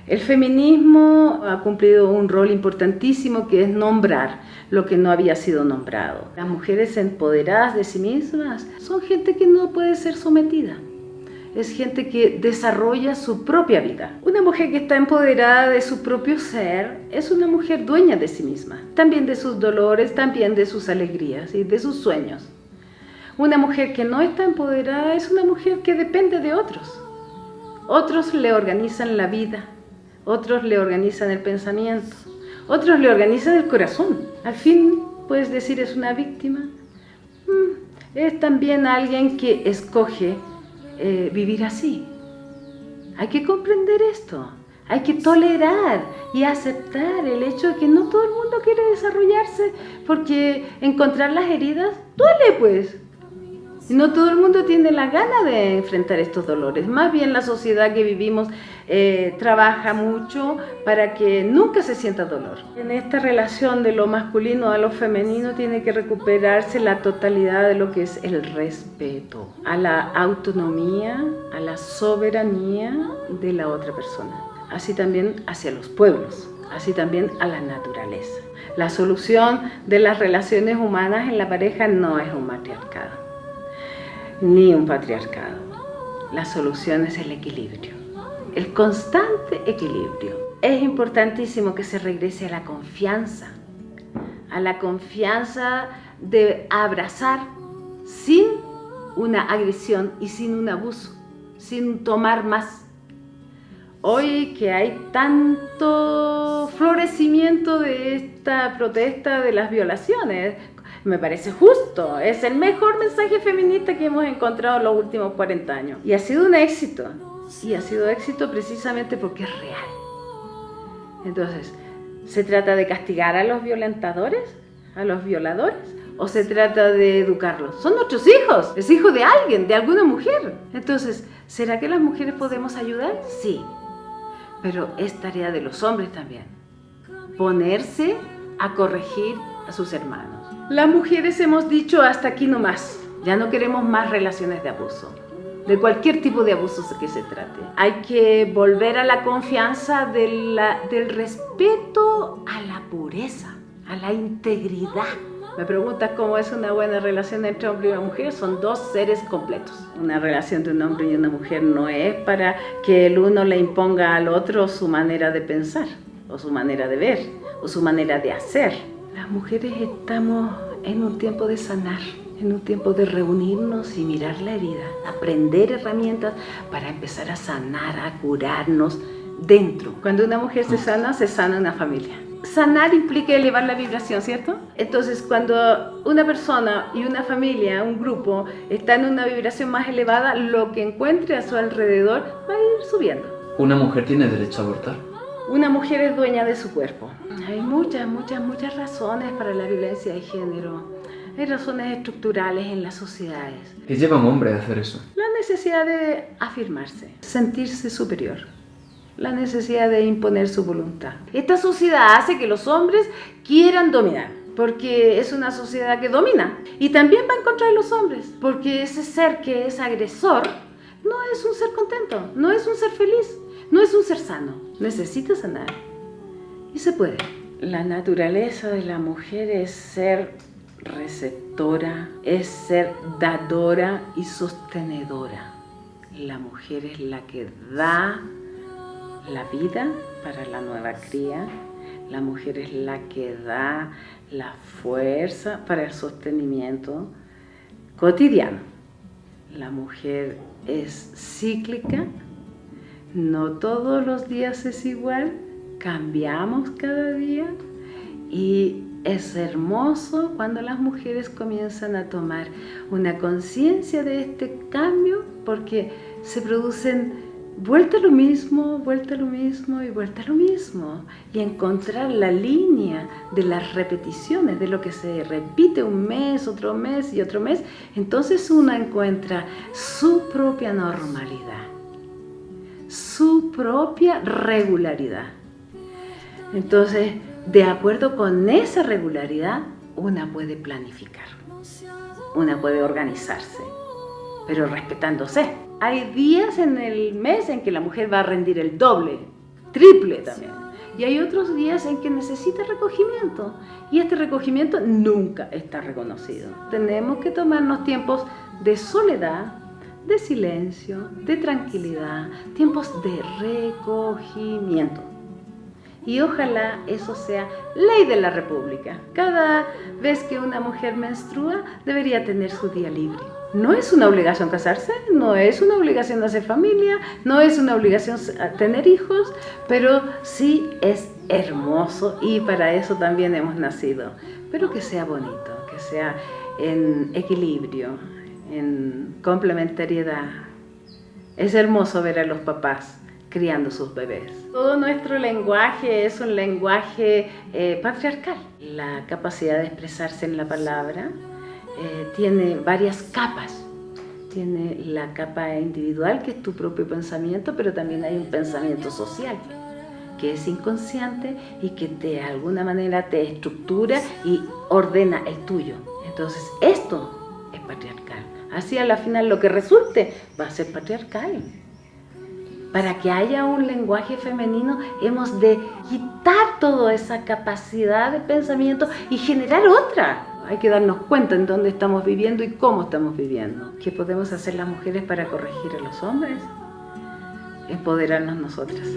El feminismo ha cumplido un rol importantísimo que es nombrar lo que no había sido nombrado. Las mujeres empoderadas de sí mismas son gente que no puede ser sometida. Es gente que desarrolla su propia vida. Una mujer que está empoderada de su propio ser es una mujer dueña de sí misma, también de sus dolores, también de sus alegrías y de sus sueños. Una mujer que no está empoderada es una mujer que depende de otros. Otros le organizan la vida, otros le organizan el pensamiento, otros le organizan el corazón. Al fin, puedes decir, es una víctima. Es también alguien que escoge vivir así. Hay que comprender esto, hay que tolerar y aceptar el hecho de que no todo el mundo quiere desarrollarse, porque encontrar las heridas duele, pues. Y no todo el mundo tiene la gana de enfrentar estos dolores. Más bien la sociedad que vivimos trabaja mucho para que nunca se sienta dolor. En esta relación de lo masculino a lo femenino tiene que recuperarse la totalidad de lo que es el respeto a la autonomía, a la soberanía de la otra persona. Así también hacia los pueblos, así también a la naturaleza. La solución de las relaciones humanas en la pareja no es un matriarcado ni un patriarcado. La solución es el equilibrio, el constante equilibrio. Es importantísimo que se regrese a la confianza de abrazar sin una agresión y sin un abuso, sin tomar más. Hoy que hay tanto florecimiento de esta protesta de las violaciones, me parece justo, es el mejor mensaje feminista que hemos encontrado en los últimos 40 años. Y ha sido un éxito, y ha sido éxito precisamente porque es real. Entonces, ¿se trata de castigar a los violentadores, a los violadores? ¿O se trata de educarlos? Son nuestros hijos, es hijo de alguien, de alguna mujer. Entonces, ¿será que las mujeres podemos ayudar? Sí, pero es tarea de los hombres también, ponerse a corregir a sus hermanos. Las mujeres hemos dicho hasta aquí nomás, ya no queremos más relaciones de abuso, de cualquier tipo de abuso que se trate. Hay que volver a la confianza del respeto a la pureza, a la integridad. Me preguntas cómo es una buena relación entre hombre y una mujer. Son dos seres completos. Una relación de un hombre y una mujer no es para que el uno le imponga al otro su manera de pensar, o su manera de ver, o su manera de hacer. Las mujeres estamos en un tiempo de sanar, en un tiempo de reunirnos y mirar la herida, aprender herramientas para empezar a sanar, a curarnos dentro. Cuando una mujer se sana una familia. Sanar implica elevar la vibración, ¿cierto? Entonces, cuando una persona y una familia, un grupo, están en una vibración más elevada, lo que encuentre a su alrededor va a ir subiendo. ¿Una mujer tiene derecho a abortar? Una mujer es dueña de su cuerpo. Hay muchas razones para la violencia de género. Hay razones estructurales en las sociedades. ¿Qué lleva a un hombre a hacer eso? La necesidad de afirmarse, sentirse superior. La necesidad de imponer su voluntad. Esta sociedad hace que los hombres quieran dominar, porque es una sociedad que domina. Y también va en contra de los hombres, porque ese ser que es agresor no es un ser contento, no es un ser feliz, no es un ser sano. Necesita sanar. Y se puede. La naturaleza de la mujer es ser receptora, es ser dadora y sostenedora. La mujer es la que da la vida para la nueva cría. La mujer es la que da la fuerza para el sostenimiento cotidiano. La mujer es cíclica, no todos los días es igual, cambiamos cada día y es hermoso cuando las mujeres comienzan a tomar una conciencia de este cambio, porque se producen vuelta a lo mismo y vuelta a lo mismo, y encontrar la línea de las repeticiones, de lo que se repite un mes y otro mes, entonces uno encuentra su propia normalidad, su propia regularidad. Entonces, de acuerdo con esa regularidad, una puede planificar, una puede organizarse, pero respetándose. Hay días en el mes en que la mujer va a rendir el doble triple también. Y hay otros días en que necesita recogimiento y este recogimiento nunca está reconocido. Tenemos que tomarnos tiempos de soledad, de silencio, de tranquilidad, tiempos de recogimiento. Y ojalá eso sea ley de la República. Cada vez que una mujer menstrua debería tener su día libre. No es una obligación casarse, no es una obligación hacer familia, no es una obligación tener hijos, pero sí es hermoso y para eso también hemos nacido. Pero que sea bonito, que sea en equilibrio, en complementariedad. Es hermoso ver a los papás criando sus bebés. Todo nuestro lenguaje es un lenguaje patriarcal. La capacidad de expresarse en la palabra tiene varias capas. Tiene la capa individual, que es tu propio pensamiento, pero también hay un pensamiento social, que es inconsciente y que de alguna manera te estructura y ordena el tuyo. Entonces, esto es patriarcal. Así a la final lo que resulte va a ser patriarcal. Para que haya un lenguaje femenino hemos de quitar toda esa capacidad de pensamiento y generar otra. Hay que darnos cuenta en dónde estamos viviendo y cómo estamos viviendo. ¿Qué podemos hacer las mujeres para corregir a los hombres? Empoderarnos nosotras.